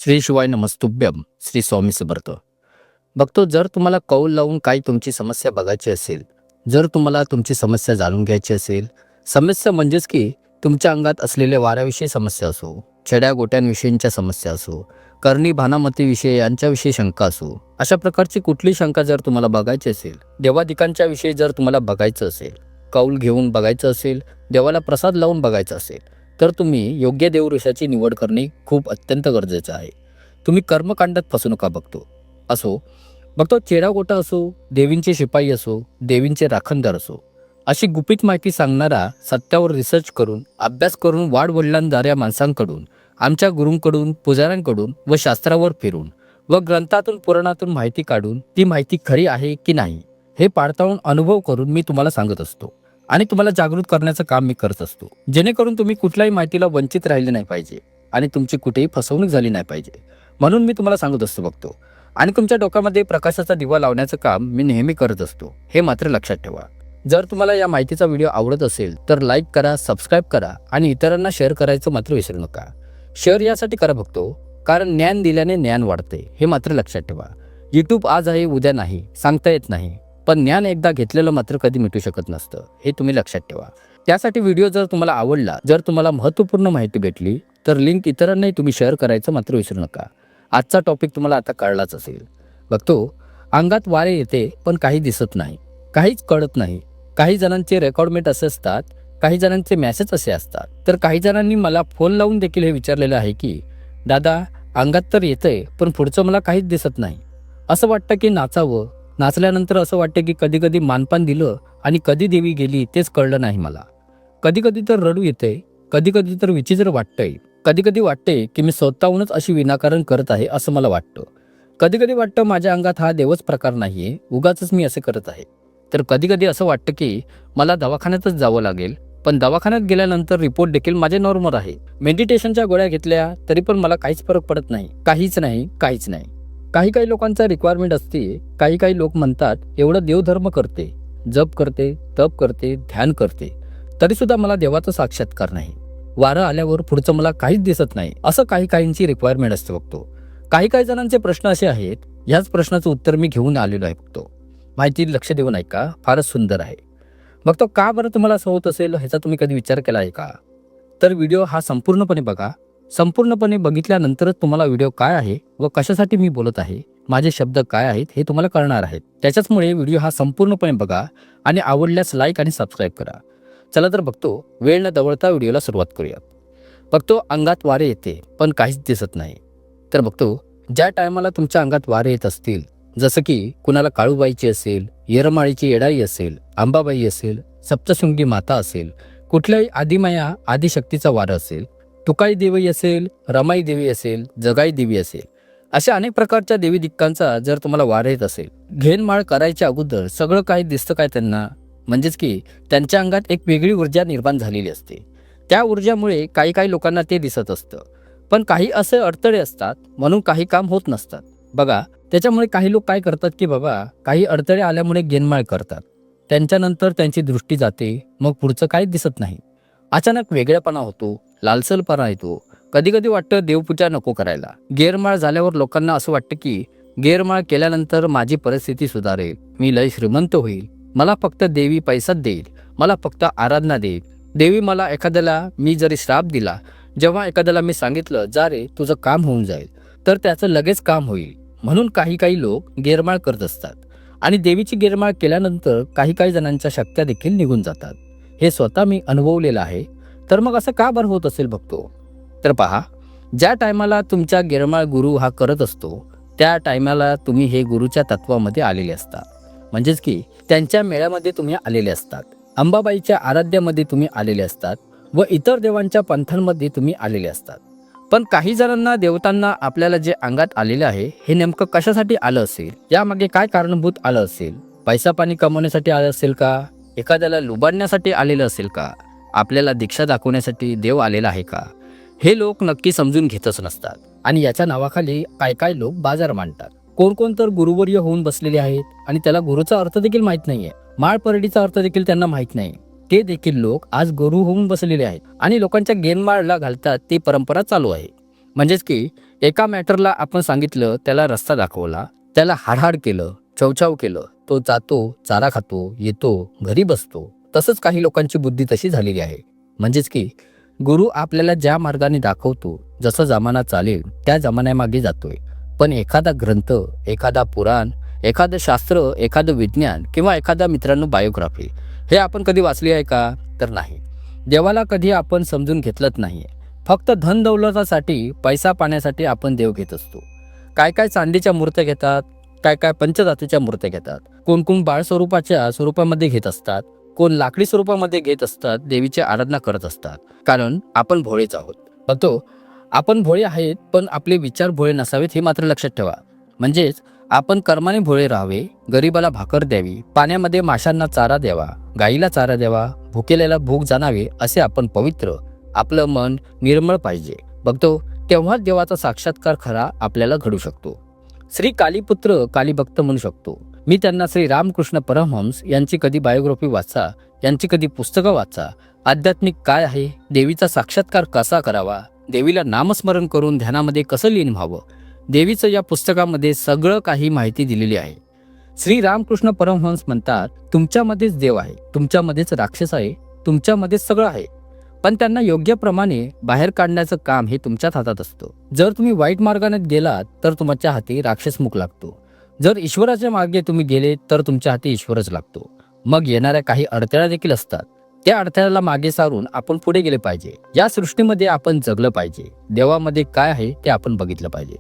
श्री शिवाय नमस्तुभ्यम श्री स्वामी समर्थ. बघतो, जर तुम्हाला कौल लावून काही तुमची समस्या बघायची असेल, जर तुम्हाला तुमची समस्या जाणून घ्यायची असेल, समस्या म्हणजेच की तुमच्या अंगात असलेल्या वाऱ्याविषयी समस्या असो, छड्या गोट्यांविषयींच्या समस्या असो, करणी भानामतीविषयी यांच्याविषयी शंका असो, अशा प्रकारची कुठली शंका जर तुम्हाला बघायची असेल, देवादिकांच्या विषयी जर तुम्हाला बघायचं असेल, कौल घेऊन बघायचं असेल, देवाला प्रसाद लावून बघायचं असेल, तर तुम्ही योग्य देवऋषाची निवड करणे खूप अत्यंत गरजेचं आहे. तुम्ही कर्मकांडात फसू नका. बघतो चेडागोटा असो, देवींचे शिपाई असो, देवींचे राखणदार असो, अशी गुपित माहिती सांगणारा, सत्यावर रिसर्च करून अभ्यास करून वाढवडिलांदाऱ्या माणसांकडून, आमच्या गुरूंकडून, पुजाऱ्यांकडून व शास्त्रावर फिरून व ग्रंथातून पुराणातून माहिती काढून ती माहिती खरी आहे की नाही हे पडताळून अनुभव करून मी तुम्हाला सांगत असतो आणि तुम्हाला जागृत करण्याचं काम मी करत असतो, जेणेकरून तुम्ही कुठल्याही माहितीला वंचित राहिले नाही पाहिजे आणि तुमची कुठेही फसवणूक झाली नाही पाहिजे. म्हणून मी तुम्हाला सांगत असतो बघतो. आणि तुमच्या डोक्यामध्ये प्रकाशाचा दिवा लावण्याचं काम मी नेहमी करत असतो, हे मात्र लक्षात ठेवा. जर तुम्हाला या माहितीचा व्हिडिओ आवडत असेल तर लाईक करा, सबस्क्राईब करा आणि इतरांना शेअर करायचं मात्र विसरू नका. शेअर यासाठी करा बघतो, कारण ज्ञान दिल्याने ज्ञान वाढते, हे मात्र लक्षात ठेवा. यूट्यूब आज आहे उद्या नाही, सांगता येत नाही, पण ज्ञान एकदा घेतलेलं मात्र कधी मिटू शकत नसतं, हे तुम्ही लक्षात ठेवा. त्यासाठी व्हिडिओ जर तुम्हाला आवडला, जर तुम्हाला महत्त्वपूर्ण माहिती भेटली तर लिंक इतरांनाही तुम्ही शेअर करायचं मात्र विसरू नका. आजचा टॉपिक तुम्हाला आता कळलाच असेल. बघतो, अंगात वारे येते पण काही दिसत नाही, काहीच कळत नाही. काही जणांचे रेकॉर्डमेंट असे असतात, काही जणांचे मॅसेज असे असतात, तर काही जणांनी मला फोन लावून देखील हे विचारलेलं आहे की दादा, अंगात तर येतंय पण पुढचं मला काहीच दिसत नाही. असं वाटतं की नाचावं, नाचल्यानंतर असं वाटतं की कधी कधी मानपान दिलं आणि कधी देवी गेली तेच कळलं नाही मला. कधी कधी तर रडू येते, कधी कधी तर विचित्र वाटतंय, कधी कधी वाटते की मी स्वतःहूनच अशी विनाकारण करत आहे असं मला वाटतं. कधी कधी वाटतं माझ्या अंगात हा देवच प्रकार नाहीये, उगाच मी असे करत आहे. तर कधी कधी असं वाटतं की मला दवाखान्यातच जावं लागेल, पण दवाखान्यात गेल्यानंतर रिपोर्ट देखील माझे नॉर्मल आहे. मेडिटेशनच्या गोळ्या घेतल्या तरी पण मला काहीच फरक पडत नाही, काहीच नाही, काहीच नाही. काही लोकांचा रिक्वायरमेंट असते. काही लोक म्हणतात एवढं देवधर्म करते, जप करते, तप करते, ध्यान करते, तरी सुद्धा मला देवाचा साक्षात्कार नाही. वारं आल्यावर पुढचं मला काहीच दिसत नाही, असं काहींची रिक्वायरमेंट असते बघतो. काही जणांचे प्रश्न असे आहेत, ह्याच प्रश्नाचं उत्तर मी घेऊन आलेलो आहे बघतो. माहिती लक्ष देऊन ऐका, फारच सुंदर आहे. बघतो, का बरं तुम्हाला असं होत असेल ह्याचा तुम्ही कधी विचार केला आहे का? तर व्हिडिओ हा संपूर्णपणे बघा. संपूर्णपणे बघितल्यानंतरच तुम्हाला व्हिडिओ काय आहे व कशासाठी मी बोलत आहे, माझे शब्द काय आहेत हे तुम्हाला कळणार आहेत. त्याच्याचमुळे व्हिडिओ हा संपूर्णपणे बघा आणि आवडल्यास लाईक आणि सबस्क्राईब करा. चला तर बघतो, वेळ न दवडता व्हिडिओला सुरुवात करूयात. बघतो, अंगात वारे येते पण काहीच दिसत नाही. तर बघतो, ज्या टायमाला तुमच्या अंगात वारे येत असतील, जसं की कुणाला काळूबाईची असेल, येरमाळीची येडाई असेल, अंबाबाई असेल, सप्तशृंगी माता असेल, कुठल्याही आदिमाया आदिशक्तीचा वारा असेल, तुकाई देवी असेल, रमाई देवी असेल, जगाई देवी असेल, अशा अनेक प्रकारच्या देवी दिक्कांचा जर तुम्हाला वार येत असेल, घेनमाळ करायच्या अगोदर सगळं काही दिसतं काय त्यांना, म्हणजेच की त्यांच्या अंगात एक वेगळी ऊर्जा निर्माण झालेली असते. त्या ऊर्जामुळे काही लोकांना ते दिसत असतं, पण काही असे अडथळे असतात म्हणून काही काम होत नसतात. बघा, त्याच्यामुळे काही लोक काय करतात की बाबा, काही अडथळे आल्यामुळे गेनमाळ करतात, त्यांच्यानंतर त्यांची दृष्टी जाते, मग पुढचं काहीच दिसत नाही. अचानक वेगळेपणा होतो, लालसलपणा येतो, कधी कधी वाटतं देवपूजा नको करायला. गेरमाळ झाल्यावर लोकांना असं वाटतं की गेरमाळ केल्यानंतर माझी परिस्थिती सुधारेल, मी लय श्रीमंत होईल, मला फक्त देवी पैसाच देईल, मला फक्त आराधना देईल. देवी मला एखाद्याला मी जरी श्राप दिला, जेव्हा एखाद्याला मी सांगितलं जा रे तुझं काम होऊन जाईल, तर त्याचं लगेच काम होईल. म्हणून काही लोक गेरमाळ करत असतात आणि देवीची गेरमाळ केल्यानंतर काही जणांच्या शक्त्या देखील निघून जातात. हे स्वतः मी अनुभवलेलं आहे. तर मग असं का बरं होत असेल बघतो. तर पहा, ज्या टायमाला तुमच्या गेरमाळ गुरु हा करत असतो, त्या टायमाला तुम्ही हे गुरुच्या तत्वामध्ये आलेले असतात, म्हणजेच की त्यांच्या मेळ्यामध्ये तुम्ही आलेले असतात, अंबाबाईच्या आराध्यामध्ये तुम्ही आलेले असतात व इतर देवांच्या पंथांमध्ये तुम्ही आलेले असतात. पण काही जणांना, देवतांना आपल्याला जे अंगात आलेले आहे हे नेमकं कशासाठी आलं असेल, यामागे काय कारणभूत आलं असेल? पैसा पाणी कमवण्यासाठी आलं असेल का? एखाद्याला लुबाडण्यासाठी आलेलं असेल का? आपल्याला दीक्षा दाखवण्यासाठी देव आलेला आहे का? हे लोक नक्की समजून घेतच नसतात आणि याच्या नावाखाली काय लोक बाजार मांडतात. कोण तर गुरुवर्य होऊन बसलेले आहेत आणि त्याला गुरुचा अर्थ देखील माहित नाहीये, माळपरडीचा अर्थ देखील त्यांना माहित नाही. ते देखील लोक आज गुरु होऊन बसलेले आहेत आणि लोकांच्या गेनमाळला घालतात. ती परंपरा चालू आहे. म्हणजेच की एका मॅटरला आपण सांगितलं, त्याला रस्ता दाखवला, त्याला हाडहाड केलं, चवचाव केलं, तो जातो, चारा खातो, येतो, घरी बसतो. तसंच काही लोकांची बुद्धी तशी झालेली आहे. म्हणजेच की गुरु आपल्याला ज्या मार्गाने दाखवतो, जसं जमाना चालेल त्या जमान्यामागे जातोय. पण एखादा ग्रंथ, एखादा पुराण, एखादं शास्त्र, एखादं विज्ञान किंवा एखादा मित्रांनो बायोग्राफी हे आपण कधी वाचली आहे का? तर नाही. देवाला कधी आपण समजून घेतलंच नाहीये. फक्त धन दौलतासाठी, पैसा पाण्यासाठी आपण देव घेत असतो. काय काय चांदीच्या मूर्त्या घेतात, काय काय पंचधातूच्या मूर्त्या घेतात, कोण कोण बाळ स्वरूपाच्या स्वरूपामध्ये घेत असतात, कोण लाकडी स्वरूपामध्ये घेत असतात, देवीची आराधना करत असतात. कारण आपण भोळेच आहोत. बघतो आपण भोळे आहेत, पण आपले विचार भोळे नसावेत हे मात्र लक्षात ठेवा. म्हणजेच आपण कर्माने भोळे राहावे, गरिबाला भाकर द्यावी, पाण्यामध्ये माशांना चारा द्यावा, गाईला चारा द्यावा, भुकेल्याला भूक जाणावे, असे आपण पवित्र, आपलं मन निर्मळ पाहिजे. बघतो तेव्हाच देवाचा साक्षात्कार खरा आपल्याला घडू शकतो. श्री कालीपुत्र कालीभक्त म्हणू शकतो. मी त्यांना श्री रामकृष्ण परमहंस यांची कधी बायोग्राफी वाचा, यांची कधी पुस्तकं वाचा, आध्यात्मिक काय आहे, देवीचा साक्षात्कार कसा करावा, देवीला नामस्मरण करून ध्यानामध्ये कसं लीन व्हावं, देवीचं या पुस्तकामध्ये सगळं काही माहिती दिलेली आहे. श्री रामकृष्ण परमहंस म्हणतात, तुमच्यामध्येच देव आहे, तुमच्यामध्येच राक्षस आहे, तुमच्यामध्येच सगळं आहे, पण त्यांना योग्य प्रमाणे बाहेर काढण्याचं काम हे तुमच्याच हातात असतं. जर तुम्ही वाईट मार्गाने गेलात तर तुमच्या हाती राक्षसमुख लागतो. जर ईश्वराच्या मार्गे तुम्ही गेले तर तुमच्या हाती ईश्वरच लागतो. मग येणाऱ्या काही अडथळ्या देखील असतात. त्या अडथळ्याला मागे सारून आपण पुढे गेले पाहिजे. या सृष्टीमध्ये आपण जगलं पाहिजे. देवामध्ये काय आहे ते आपण बघितलं पाहिजे.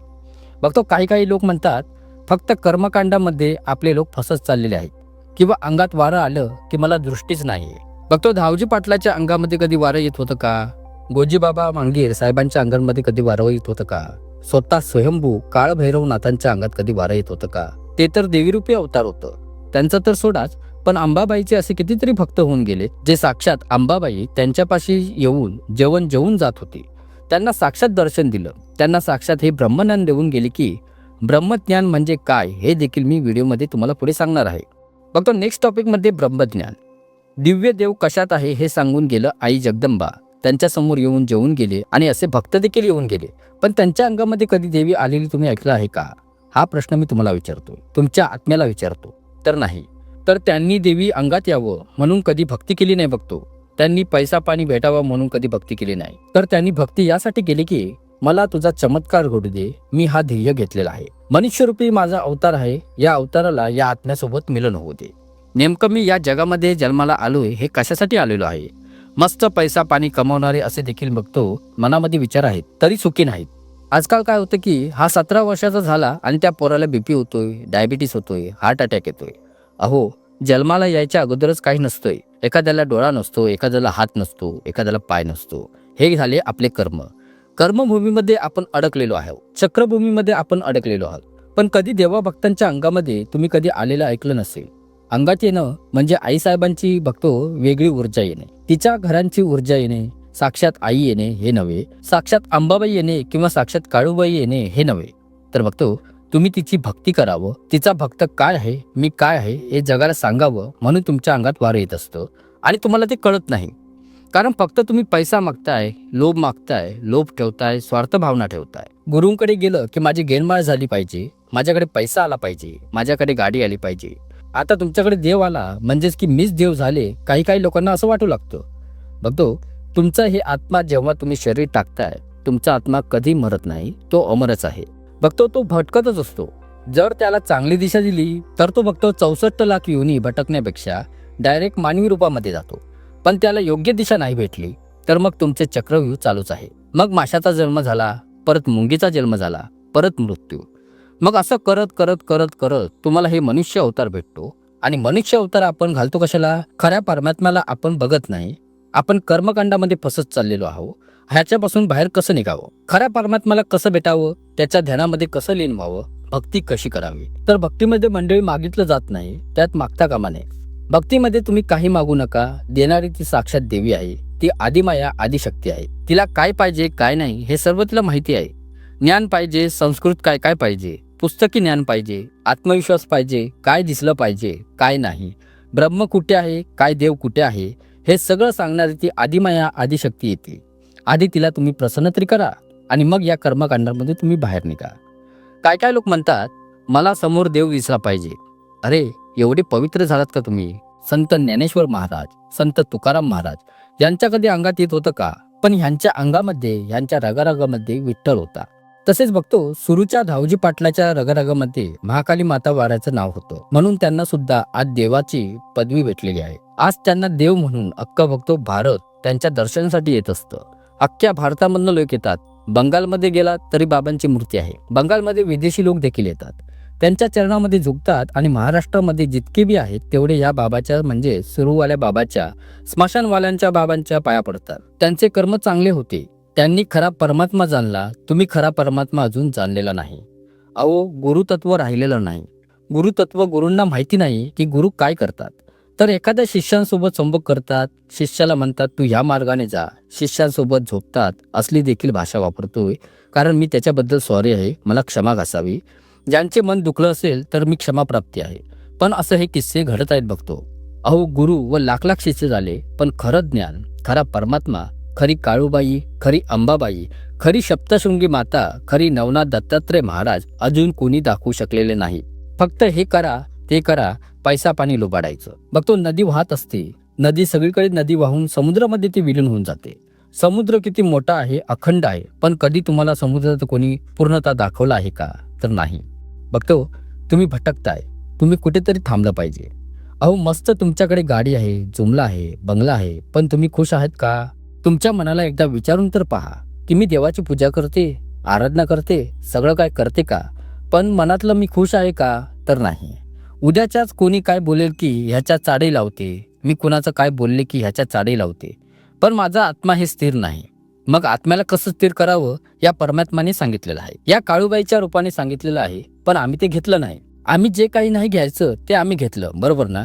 बघतो काही काही लोक म्हणतात, फक्त कर्मकांडामध्ये आपले लोक फसत चाललेले आहेत, किंवा अंगात वारं आलं की मला दृष्टीच नाहीये. बघतो धावजी पाटलाच्या अंगामध्ये कधी वारं येत होतं का? गोजीबाबा मांगीर साहेबांच्या अंगामध्ये कधी वारं येत होतं का? स्वतः स्वयंभू काळभैरवनाथांच्या अंगात कधी वारं येत होतं का? ते तर देवीरूपी अवतार होतं, त्यांचं तर सोडाच. पण अंबाबाईचे असे कितीतरी भक्त होऊन गेले, जे साक्षात अंबाबाई त्यांच्यापाशी येऊन जेवण जेवून जात होती. त्यांना साक्षात दर्शन दिलं, त्यांना साक्षात हे ब्रह्मज्ञान देऊन गेले की ब्रह्मज्ञान म्हणजे काय हे देखील मी व्हिडिओमध्ये तुम्हाला पुढे सांगणार आहे. बघतो नेक्स्ट टॉपिकमध्ये ब्रह्मज्ञान. दिव्य देव कशात आहे हे सांगून गेलं आई जगदंबा. त्यांच्यासमोर येऊन जेवून गेले आणि असे भक्त देखील येऊन गेले. पण त्यांच्या अंगामध्ये कधी देवी आलेली तुम्ही ऐकलं आहे का? हा प्रश्न मी तुम्हाला विचारतो, तुमच्या आत्म्याला विचारतो. तर नाही. तर त्यांनी देवी अंगात यावं म्हणून कधी भक्ती केली नाही. बघतो त्यांनी पैसा पाणी भेटावा म्हणून कधी भक्ती केली नाही. तर त्यांनी भक्ती यासाठी केली की मला तुझा चमत्कार घडू दे, मी हा ध्येय घेतलेला आहे, मनुष्यरूपी माझा अवतार आहे, या अवताराला या आत्म्यासोबत मिलन होऊ दे. नेमकं मी या जगामध्ये जन्माला आलोय हे कशासाठी आलेलो आहे? मस्त पैसा पाणी कमावणारे असे देखील बघतो मनामध्ये विचार आहेत, तरी सुखी नाहीत. आजकाल काय होतं की हा 17 वर्षाचा झाला आणि त्या पोराला बीपी होतोय, डायबिटीस होतोय, हार्ट अटॅक येतोय. अहो, जन्माला यायच्या अगोदरच काही नसतंय. एखाद्याला डोळा नसतो, एखाद्याला हात नसतो, एखाद्याला पाय नसतो. हे झाले आपले कर्म. कर्मभूमीमध्ये आपण अडकलेलो आहोत, चक्रभूमीमध्ये आपण अडकलेलो आहोत. पण कधी देवा भक्तांच्या अंगामध्ये तुम्ही कधी आलेलं ऐकलं नसेल. अंगात येणं म्हणजे आईसाहेबांची बघतो वेगळी ऊर्जा येणे, तिच्या घरांची ऊर्जा येणे, साक्षात आई येणे हे नव्हे, साक्षात अंबाबाई येणे किंवा साक्षात काळूबाई येणे हे नव्हे. तर बघतो तुम्ही तिची भक्ती करावं, तिचा भक्त काय आहे, मी काय आहे हे जगाला सांगावं म्हणून तुमच्या अंगात वारं येत असतं. आणि तुम्हाला ते कळत नाही, कारण फक्त तुम्ही पैसा मागताय, लोभ मागताय, लोभ ठेवताय, स्वार्थ भावना ठेवताय. गुरुंकडे गेलं की माझी गेनमाळ झाली पाहिजे, माझ्याकडे पैसा आला पाहिजे, माझ्याकडे गाडी आली पाहिजे. आता तुमच्याकडे देव आला म्हणजेच की मीच देव झाले, काही काही लोकांना असं वाटू लागतं. बघतो तुमचा हे आत्मा जेव्हा तुम्ही शरीर टाकताय, तुमचा आत्मा कधी मरत नाही, तो अमरच आहे. बघतो तो भटकतच असतो. जर त्याला चांगली दिशा दिली तर तो बघतो 64 लाख योनी भटकण्यापेक्षा डायरेक्ट मानवी रूपामध्ये जातो. पण त्याला योग्य दिशा नाही भेटली तर मग तुमचे चक्रव्यूह चालूच आहे. मग माशाचा जन्म झाला, परत मुंगीचा जन्म झाला, परत मृत्यू. मग असं करत करत करत करत तुम्हाला हे मनुष्य अवतार भेटतो. आणि मनुष्य अवतार आपण घालतो कशाला? खऱ्या परमात्म्याला आपण बघत नाही, आपण कर्मकांडामध्ये फसत चाललेलो आहोत. ह्याच्यापासून बाहेर कसं निघावं, खऱ्या परमात्म्याला कसं भेटावं, त्याच्या ध्यानामध्ये कसं लीन व्हावं, भक्ती कशी करावी? तर भक्तीमध्ये मंडळी मागितलं जात नाही, त्यात मागता कामा नये. भक्तीमध्ये तुम्ही काही मागू नका. देणारी ती साक्षात देवी आहे, ती आदिमाया आदिशक्ती आहे. तिला काय पाहिजे काय नाही हे सर्व तिला माहिती आहे. ज्ञान पाहिजे, संस्कृत काय काय पाहिजे, पुस्तकी ज्ञान पाहिजे, आत्मविश्वास पाहिजे, काय दिसलं पाहिजे काय नाही, ब्रह्म कुठे आहे, काय देव कुठे आहे, हे सगळं सांगणारी ती आदिमाया आदिशक्ती येते. आधी तिला तुम्ही प्रसन्न तरी करा आणि मग या कर्मकांडामध्ये तुम्ही बाहेर निघा. काय काय लोक म्हणतात, मला समोर देव दिसला पाहिजे. अरे, एवढे पवित्र झालात का तुम्ही? संत ज्ञानेश्वर महाराज, संत तुकाराम महाराज यांच्या कधी अंगात येत होतं का? पण ह्यांच्या अंगामध्ये, ह्यांच्या रगारगामध्ये विठ्ठल होता. तसेच बघतो सुरूच्या धावजी पाटलाच्या रगारगामध्ये महाकाली माता वाऱ्याचं नाव होतं, म्हणून त्यांना सुद्धा आज देवाची पदवी भेटलेली आहे. आज त्यांना देव म्हणून अख्खा बघतो भारत त्यांच्या दर्शनासाठी येत असतं. अख्ख्या भारतामधनं लोक येतात. बंगालमध्ये गेला तरी बाबांची मूर्ती आहे. बंगालमध्ये विदेशी लोक देखील येतात, त्यांच्या चरणामध्ये झुकतात. आणि महाराष्ट्रामध्ये जितके बी आहेत तेवढे या बाबाच्या म्हणजे सुरूवाल्या बाबाच्या, स्मशानवाल्यांच्या बाबांच्या पाया पडतात. त्यांचे कर्म चांगले होते, त्यांनी खरा परमात्मा जाणला. तुम्ही खरा परमात्मा अजून जाणलेला नाही. अहो, गुरुतत्व राहिलेलं नाही. गुरुतत्व गुरूंना माहिती नाही की गुरु काय करतात. तर एखाद्या शिष्यांसोबत संभोग करतात, शिष्याला म्हणतात तू ह्या मार्गाने जा, शिष्यांसोबत झोपतात. असली देखील भाषा वापरतोय, कारण मी त्याच्याबद्दल सॉरी आहे, मला क्षमा घासावी. ज्यांचे मन दुखलं असेल तर मी क्षमाप्राप्ती आहे. पण असं हे किस्से घडत आहेत बघतो. अहो, गुरु व लाख लाख शिष्य झाले, पण खरं ज्ञान, खरा परमात्मा, खरी काळूबाई, खरी अंबाबाई, खरी सप्तशृंगी माता, खरी नवनाथ दत्तात्रय महाराज अजून कोणी दाखवू शकलेले नाही. फक्त हे करा ते करा, पैसा पाणी लुबाडायचं. बघतो नदी वाहत असते, नदी सगळीकडे नदी वाहून समुद्रामध्ये ती विलीन होऊन जाते. समुद्र किती मोठा आहे, अखंड आहे, पण कधी तुम्हाला समुद्रात कोणी पूर्णता दाखवला आहे का? तर नाही. बघतो तुम्ही भटकताय, तुम्ही कुठेतरी थांबलं पाहिजे. अहो, मस्त तुमच्याकडे गाडी आहे, जुमला आहे, बंगला आहे, पण तुम्ही खुश आहात का? तुमच्या मनाला एकदा विचारून तर पहा की मी देवाची पूजा करते, आराधना करते, सगळं काय करते का? पण मनातलं मी खुश आहे का? तर नाही. उद्याच्याच कोणी काय बोलेल की ह्याच्या चाडे लावते, मी कुणाचं काय बोलले की ह्याच्या चाडे लावते, पण माझा आत्मा हे स्थिर नाही. मग आत्म्याला कसं स्थिर करावं या परमात्माने सांगितलेलं आहे, या काळूबाईच्या रूपाने सांगितलेलं आहे. पण आम्ही ते घेतलं नाही. आम्ही जे काही नाही घ्यायचं ते आम्ही घेतलं, बरोबर ना?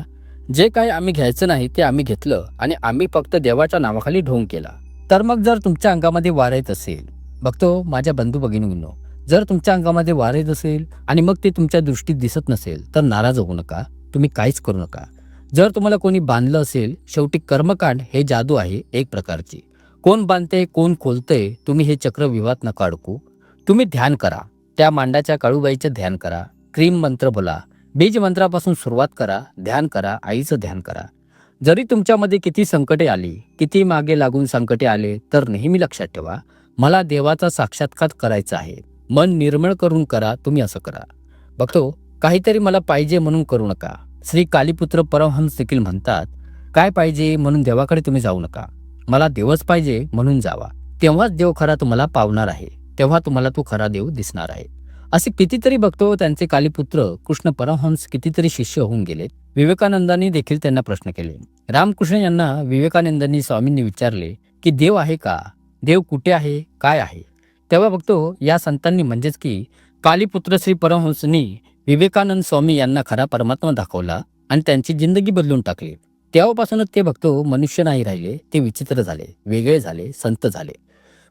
जे काही आम्ही घ्यायचं नाही ते आम्ही घेतलं आणि आम्ही फक्त देवाच्या नावाखाली ढोंग केला. तर मग जर तुमच्या अंगामध्ये वार येत असेल, बघतो माझ्या बंधू भगिनींनो, जर तुमच्या अंगामध्ये वार येत असेल आणि मग ते तुमच्या दृष्टीत दिसत नसेल तर नाराज होऊ नका, तुम्ही काहीच करू नका. जर तुम्हाला कोणी बांधलं असेल, शेवटी कर्मकांड हे जादू आहे एक प्रकारची. कोण बांधते कोण खोलते, तुम्ही हे चक्रव्यूहात नका अडकू. तुम्ही ध्यान करा, त्या मांडाच्या काळूबाईचे ध्यान करा, क्रीम मंत्र बोला, बीज मंत्रापासून सुरुवात करा, ध्यान करा, आईचं ध्यान करा. जरी तुमच्यामध्ये किती संकटे आली, किती मागे लागून संकटे आले, तर नेहमी लक्षात ठेवा, मला देवाचा साक्षात्कार करायचा आहे. मन निर्मळ करून करा, तुम्ही असं करा. बघतो काहीतरी मला पाहिजे म्हणून करू नका. श्री कालीपुत्र परमहंस देखील म्हणतात, काय पाहिजे म्हणून देवाकडे तुम्ही जाऊ नका, मला देवच पाहिजे म्हणून जावा. तेव्हाच देव खरा तुम्हाला पावणार आहे, तेव्हा तुम्हाला तो खरा देव दिसणार आहे. असे कितीतरी बघतो त्यांचे कालीपुत्र कृष्ण परमहंस कितीतरी शिष्य होऊन गेलेत. विवेकानंदांनी देखील त्यांना प्रश्न केले. रामकृष्ण यांना विवेकानंदांनी स्वामींनी विचारले की देव आहे का, देव कुठे आहे, काय आहे? तेव्हा बघतो या संतांनी म्हणजेच की कालीपुत्र श्री परमहंसनी विवेकानंद स्वामी यांना खरा परमात्मा दाखवला आणि त्यांची जिंदगी बदलून टाकली. तेव्हापासूनच ते बघतो मनुष्य नाही राहिले, ते विचित्र झाले, वेगळे झाले, संत झाले.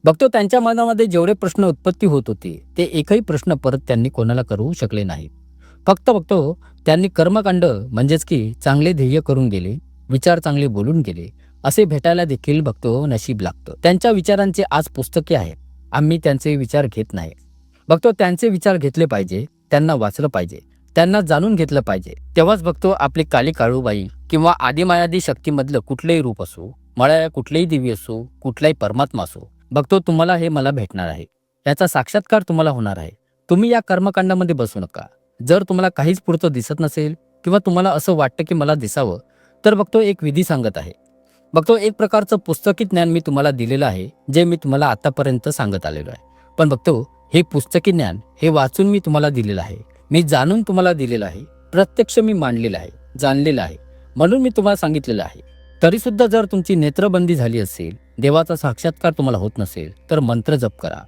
बघतो त्यांच्या मनामध्ये जेवढे प्रश्न उत्पत्ती होत होते ते एकही प्रश्न परत त्यांनी कोणाला करू शकले नाही. फक्त बघतो त्यांनी कर्मकांड म्हणजेच की चांगले ध्येय करून गेले, विचार चांगले बोलून गेले, असे भेटायला देखील बघतो नशीब लागतं. त्यांच्या विचारांचे आज पुस्तके आहेत, आम्ही त्यांचे विचार घेत नाही. बघतो त्यांचे विचार घेतले पाहिजे, त्यांना वाचलं पाहिजे, त्यांना जाणून घेतलं पाहिजे. तेव्हाच बघतो आपली काली काळूबाई किंवा आदिमायादी शक्तीमधलं कुठलेही रूप असो, मळ्या कुठलेही देवी असो, कुठलाही परमात्मा असो, बघतो तुम्हाला हे मला भेटणार आहे, याचा साक्षात्कार तुम्हाला होणार आहे. तुम्ही या कर्मकांडामध्ये बसू नका. जर तुम्हाला काहीच पुरतं दिसत नसेल किंवा तुम्हाला असं वाटतं की मला दिसावं, तर बघतो एक विधी सांगत आहे. बघतो एक प्रकारचं पुस्तकी ज्ञान मी तुम्हाला दिलेलं आहे, जे मी तुम्हाला आतापर्यंत सांगत आलेलो आहे. पण बघतो हे पुस्तकी ज्ञान हे वाचून मी तुम्हाला दिलेलं आहे, मी जाणून तुम्हाला दिलेलं आहे, प्रत्यक्ष मी मांडलेलं आहे, जाणलेलं आहे, म्हणून मी तुम्हाला सांगितलेलं आहे. तरी सुद्धा जर तुमची नेत्रबंदी झाली असेल, देवाचा साक्षात्कार तुम्हाला होत नसेल, तर मंत्र जप करा.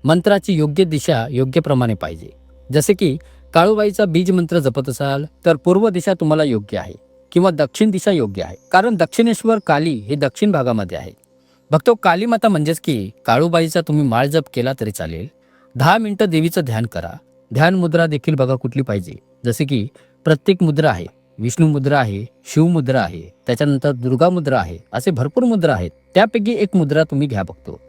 मंत्राची योग्य दिशा योग्य प्रमाणे पाहिजे. जसे की काळूबाईचा बीज मंत्र जपत असाल तर पूर्व दिशा तुम्हाला योग्य आहे किंवा दक्षिण दिशा योग्य आहे, कारण दक्षिणेश्वर काली हे दक्षिण भागामध्ये आहे. बघतो कालीमाता म्हणजेच की काळूबाईचा तुम्ही माळ जप केला तरी चालेल. 10 मिनिटं देवीचं ध्यान करा. ध्यान मुद्रा देखील बघा कुठली पाहिजे. जसे की प्रत्येक मुद्रा आहे, विष्णू मुद्रा आहे, शिव मुद्रा आहे, त्याच्यानंतर दुर्गा मुद्रा आहे, असे भरपूर मुद्रा आहेत. त्यापैकी एक मुद्रा तुम्ही घ्या. बघतो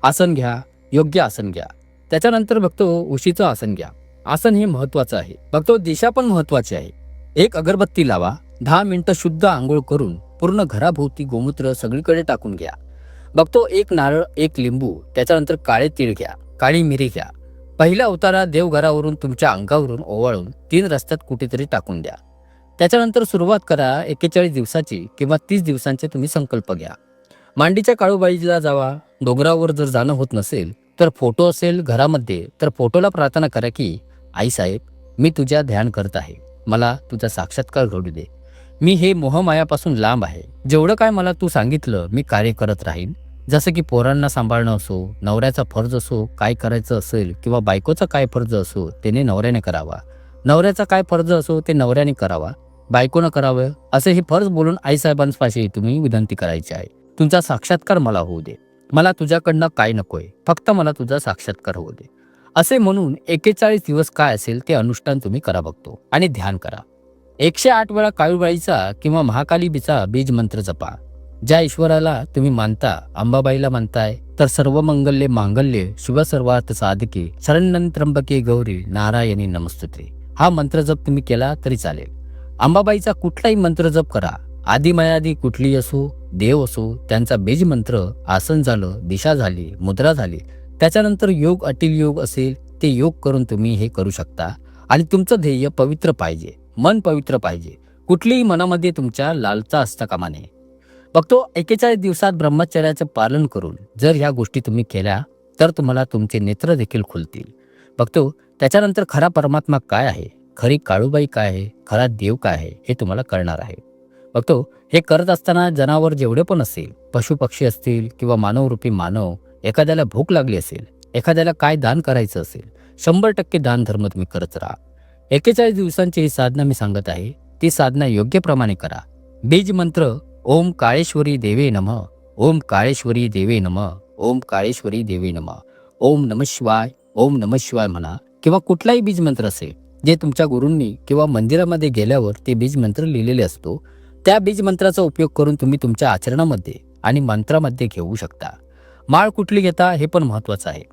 आसन घ्या, योग्य आसन घ्या. त्याच्यानंतर बघतो उशीचं आसन घ्या. आसन हे महत्वाचं आहे. बघतो दिशा पण महत्वाची आहे. एक अगरबत्ती लावा. 10 मिनिटं शुद्ध आंघोळ करून पूर्ण घराभोवती गोमूत्र सगळीकडे टाकून घ्या. बघतो एक नारळ, एक लिंबू, त्याच्यानंतर काळे तीळ घ्या, काळी मिरी घ्या. पहिला उतारा देवघरावरून तुमच्या अंगावरून ओवाळून 3 रस्त्यात कुठेतरी टाकून द्या. त्याच्यानंतर सुरुवात करा 41 दिवसाची किंवा 30 दिवसांचे तुम्ही संकल्प घ्या. मांडीच्या काळूबाईला जावा. डोंगरावर जर जाणं होत नसेल तर फोटो असेल घरामध्ये तर फोटोला प्रार्थना करा की आई साहेब, मी तुझ्या ध्यान करत आहे. मला तुझा साक्षात्कार घडू दे. मी हे मोहमायापासून लांब आहे. जेवढं काय मला तू सांगितलं मी कार्य करत राहीन. जसं की पोरांना सांभाळणं असो, नवऱ्याचा फर्ज असो, काय करायचं असेल किंवा बायकोचा काय फर्ज असो त्याने नवऱ्याने करावा. नवऱ्याचा काय फर्ज असो ते नवऱ्याने करावा, बायकोनं करावं. असे हे फर्ज बोलून आईसाहेबांपाशी तुम्ही विनंती करायची आहे. तुमचा साक्षात्कार मला होऊ दे. मला तुझ्याकडनं काय नकोय, फक्त मला तुझा साक्षात्कार होऊ दे. असे म्हणून 41 दिवस काय असेल ते अनुष्ठान तुम्ही करा बघतो आणि ध्यान करा. 108 वेळा काळूबाईचा किंवा महाकालीबीचा बीज मंत्र जपा. ज्या ईश्वराला तुम्ही मानता, अंबाबाईला मानताय तर सर्व मंगल्ये मांगल्ये शुभ सर्वार्थ साधके शरण्यं त्र्यंबके गौरी नारायणी नमस्तुते. हा मंत्र जप तुम्ही केला तरी चालेल. अंबाबाईचा कुठलाही मंत्र जप करा. आदिमयादी कुठली असो, देव असो, त्यांचा बीज मंत्र आसन झालं, दिशा झाली, मुद्रा झाली, त्याच्यानंतर योग अटील योग असेल ते योग करून तुम्ही हे करू शकता. आणि तुमचं ध्येय पवित्र पाहिजे, मन पवित्र पाहिजे. कुठलीही मनामध्ये तुमच्या लालचा असता कामा नये. बघतो 41 दिवसात ब्रह्मचर्याचं पालन करून जर ह्या गोष्टी तुम्ही केल्या तर तुम्हाला तुमचे नेत्र देखील खुलतील. बघतो त्याच्यानंतर खरा परमात्मा काय आहे, खरी काळूबाई काय आहे, खरा देव काय आहे हे तुम्हाला कळणार आहे. बघतो हे करत असताना जनावर जेवढे पण असेल, पशु पक्षी असतील किंवा मानवरूपी मानव, एखाद्याला भूक लागली असेल, एखाद्याला काय दान करायचं असेल, 100% दान धर्म तुम्ही करत राहा. 41 दिवसांची ही साधना मी सांगत आहे, ती साधना योग्य प्रमाणे करा. बीज मंत्र ओम काळेश्वरी देवे नमः, ओम काळेश्वरी देवे नमः, ओम काळेश्वरी देवे नमः, ओम नमः शिवाय, ओम नमः शिवाय म्हणा. किंवा कुठलाही बीज मंत्र असेल जे तुमच्या गुरूंनी किंवा मंदिरामध्ये गेल्यावर ते बीज मंत्र लिहिलेले असतो, त्या बीज मंत्राचा उपयोग करून तुम्ही तुमच्या आचरणामध्ये आणि मंत्रामध्ये घेऊ शकता. माळ कुठली घेता हे पण महत्त्वाचं आहे.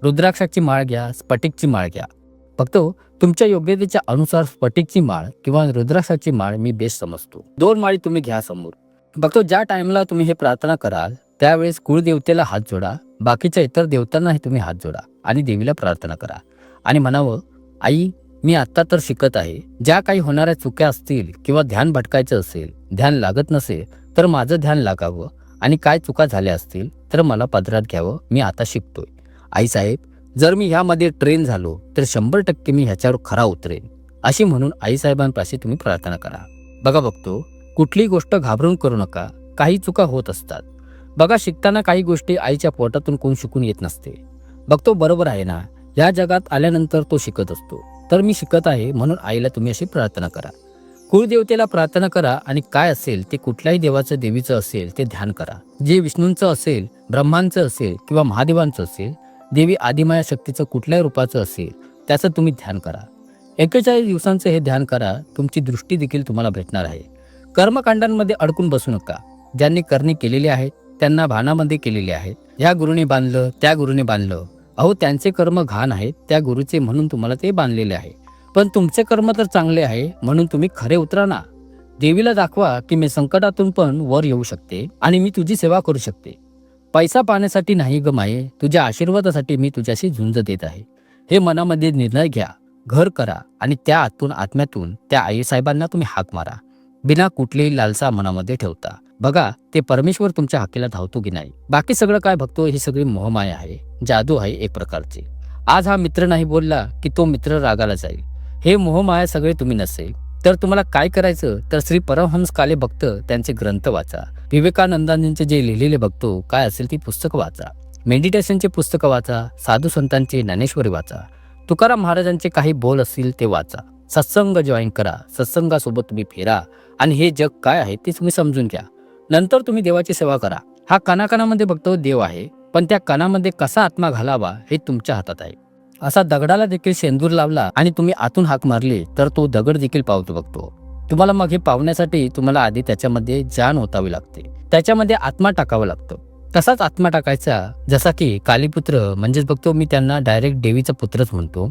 रुद्राक्षाची माळ घ्या, स्फटिकची माळ घ्या. फक्त तुमच्या योग्यतेच्या अनुसार स्फटिकची माळ किंवा रुद्राक्षाची माळ मी बेस्ट समजतो. 2 माळी तुम्ही घ्या समोर. बघतो ज्या टाइमला तुम्ही हे प्रार्थना कराल त्यावेळेस कुळदेवतेला हात जोडा, बाकीच्या इतर देवतांनाही तुम्ही हात जोडा आणि देवीला प्रार्थना करा आणि म्हणावं, आई मी आत्ता तर शिकत आहे, ज्या काही होणाऱ्या चुक्या असतील किंवा ध्यान भटकायचं असेल, ध्यान लागत नसेल तर माझं ध्यान लागावं आणि काय चुका झाल्या असतील तर मला पदरात घ्यावं, मी आता शिकतोय. आईसाहेब जर मी ह्यामध्ये ट्रेन झालो तर 100% मी ह्याच्यावर खरा उतरेन, अशी म्हणून आईसाहेबांपाशी तुम्ही प्रार्थना करा. बघा बघतो कुठली गोष्ट घाबरून करू नका, काही चुका होत असतात. बघा शिकताना काही गोष्टी आईच्या पोटातून कोण शिकून येत नसते. बघतो बरोबर आहे ना, या जगात आल्यानंतर तो शिकत असतो. तर मी शिकत आहे म्हणून आईला तुम्ही अशी प्रार्थना करा. कुळदेवतेला प्रार्थना करा आणि काय असेल ते कुठल्याही देवाचं देवीचं असेल ते ध्यान करा. जे विष्णूंचं असेल, ब्रह्मांचं असेल किंवा महादेवांचं असेल, देवी आदिमाया शक्तीचं कुठल्याही रूपाचं असेल त्याचं तुम्ही ध्यान करा. 41 दिवसांचं हे ध्यान करा, तुमची दृष्टी देखील तुम्हाला भेटणार आहे. कर्मकांडांमध्ये अडकून बसू नका. ज्यांनी करणी केलेली आहेत त्यांना भानामध्ये केलेली आहेत. ह्या गुरुने बांधलं, त्या गुरुने बांधलं, अहो त्यांचे कर्म घाण आहेत, त्या गुरुचे म्हणून तुम्हाला ते बांधलेले आहे. पण तुमचे कर्म तर चांगले आहे म्हणून तुम्ही खरे उतरा ना. देवीला दाखवा की मी संकटातून पण वर येऊ शकते आणि मी तुझी सेवा करू शकते. पैसा पाण्यासाठी नाही ग माये, तुझ्या आशीर्वादासाठी मी तुझ्याशी झुंज देत आहे. हे मनामध्ये निर्णय घ्या, घर करा आणि त्या आत्म्यातून त्या आईसाहेबांना तुम्ही हाक मारा, बिना कुठलीही लालसा मनामध्ये ठेवता. बघा ते परमेश्वर तुमच्या हाकेला धावतो की नाही. बाकी सगळं काय बघतो ही सगळी मोहमाया आहे, जादू आहे एक प्रकारची. आज हा मित्र नाही बोलला की तो मित्र रागाला जाईल. हे मोहमाया सगळे तुम्ही नसेल तर तुम्हाला काय करायचं तर श्री परमहंस काले भक्त त्यांचे ग्रंथ वाचा, विवेकानंदांचे जे लिहिलेले बघतो काय असेल ती पुस्तकं वाचा, मेडिटेशनचे पुस्तकं वाचा, साधू संतांचे ज्ञानेश्वरी वाचा, तुकाराम महाराजांचे काही बोल असतील ते वाचा, सत्संग जॉईन करा, सत्संगासोबत तुम्ही फिरा आणि हे जग काय आहे ते तुम्ही समजून घ्या. नंतर तुम्ही देवाची सेवा करा. हा कणाकणामध्ये बघतो देव आहे, पण त्या कणामध्ये कसा आत्मा घालावा हे तुमच्या हातात आहे. असा दगडाला देखील शेंदूर लावला आणि तुम्ही आतून हाक मारली तर तो दगड देखील पावतो बघतो. तुम्हाला मग हे पावण्यासाठी तुम्हाला आधी त्याच्यामध्ये जान ओतावी लागते, त्याच्यामध्ये आत्मा टाकावं लागतं. तसाच आत्मा टाकायचा, जसा की कालीपुत्र म्हणजेच बघतो मी त्यांना डायरेक्ट देवीचा पुत्रच म्हणतो.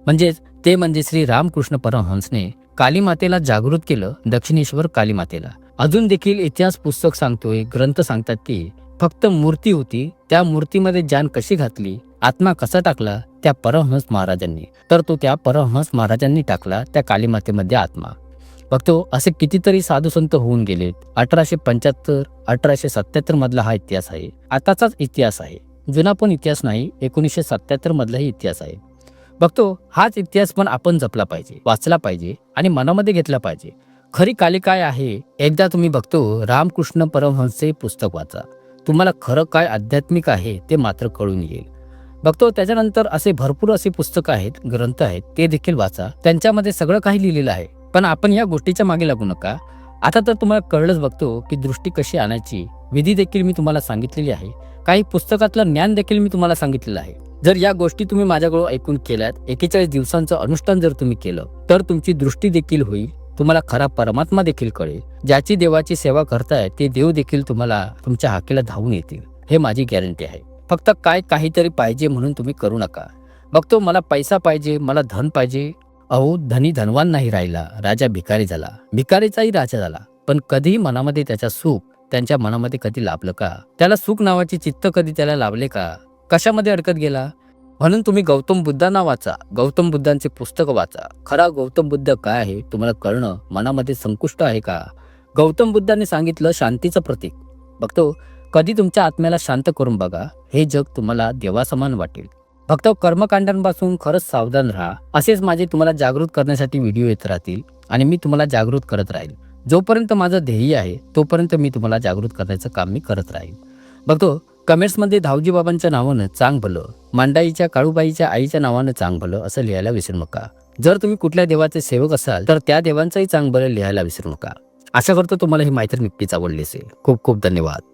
म्हणजेच ते म्हणजे श्री रामकृष्ण परमहंसने कालीमातेला जागृत केलं, दक्षिणेश्वर कालीमातेला. अजून देखील इतिहास पुस्तक सांगतोय, ग्रंथ सांगतात की फक्त मूर्ती होती, त्या मूर्तीमध्ये जान कशी घातली, आत्मा कसा टाकला त्या परमहंस महाराजांनी. तर तो त्या परमहंस महाराजांनी टाकला त्या कालीमातेमध्ये आत्मा. बघतो असे कितीतरी साधू संत होऊन गेलेत. 1875 1877 मधला हा इतिहास आहे, आताचाच इतिहास आहे, जुना पण इतिहास नाही, 1977 मधलाही इतिहास आहे. बघतो हाच इतिहास पण आपण जपला पाहिजे, वाचला पाहिजे आणि मनामध्ये घेतला पाहिजे. खरी काली काय आहे एकदा तुम्ही बघतो रामकृष्ण परमहंसचे पुस्तक वाचा, तुम्हाला खरं काय आध्यात्मिक आहे ते मात्र कळून येईल. बघतो त्याच्यानंतर असे भरपूर असे पुस्तकं आहेत, ग्रंथ आहेत, ते देखील वाचा, त्यांच्यामध्ये सगळं काही लिहिलेलं आहे. पण आपण या गोष्टीच्या मागे लागू नका. आता तर तुम्हाला कळलंच बघतो की दृष्टी कशी आणायची, विधी देखील मी तुम्हाला सांगितलेली आहे, काही पुस्तकातलं ज्ञान देखील मी तुम्हाला सांगितलेलं आहे. जर या गोष्टी तुम्ही माझ्याकडून ऐकून केल्यात, 41 दिवसांचं अनुष्ठान जर तुम्ही केलं तर तुमची दृष्टी देखील होईल, तुम्हाला खरा परमात्मा देखील कळेल, ज्याची देवाची सेवा करताय ते देव देखील तुम्हाला तुमच्या हाकेला धावून येतील, हे माझी गॅरंटी आहे. फक्त काय काहीतरी पाहिजे म्हणून तुम्ही करू नका. बघतो मला पैसा पाहिजे, मला धन पाहिजे. अहो धनी धनवान नाही राहिला, राजा भिकारी झाला, भिकारीचाही राजा झाला, पण कधीही मनामध्ये त्याच्या सुख त्यांच्या मनामध्ये कधी लाभलं का? त्याला सुख नावाची चित्त कधी त्याला लाभले का? कशामध्ये अडकत गेला? म्हणून तुम्ही गौतम बुद्धांना वाचा, गौतम बुद्धांचे पुस्तक वाचा. खरा गौतम बुद्ध काय आहे तुम्हाला कळणं मनामध्ये संकुष्ट आहे का? गौतम बुद्धांनी सांगितलं शांतीचं प्रतीक. बघतो कधी तुमच्या आत्म्याला शांत करून बघा, हे जग तुम्हाला देवासमान वाटेल. फक्त कर्मकांडांपासून खरंच सावधान राहा. असेच माझे तुम्हाला जागृत करण्यासाठी व्हिडिओ येत राहतील आणि मी तुम्हाला जागृत करत राहील. जोपर्यंत माझं ध्येय आहे तोपर्यंत मी तुम्हाला जागृत करण्याचं काम मी करत राहील. बघतो कमेंट्समध्ये धावजी बाबांच्या नावानं चांग भलं, मांडाईच्या काळूबाईच्या आईच्या नावानं चांग भलं असं लिहायला विसरू नका. जर तुम्ही कुठल्या देवाचे सेवक असाल तर त्या देवांचंही चांग भलं लिहायला विसरू नका. आशा करतो तुम्हाला ही माहिती नक्कीच आवडली असेल. खूप खूप धन्यवाद.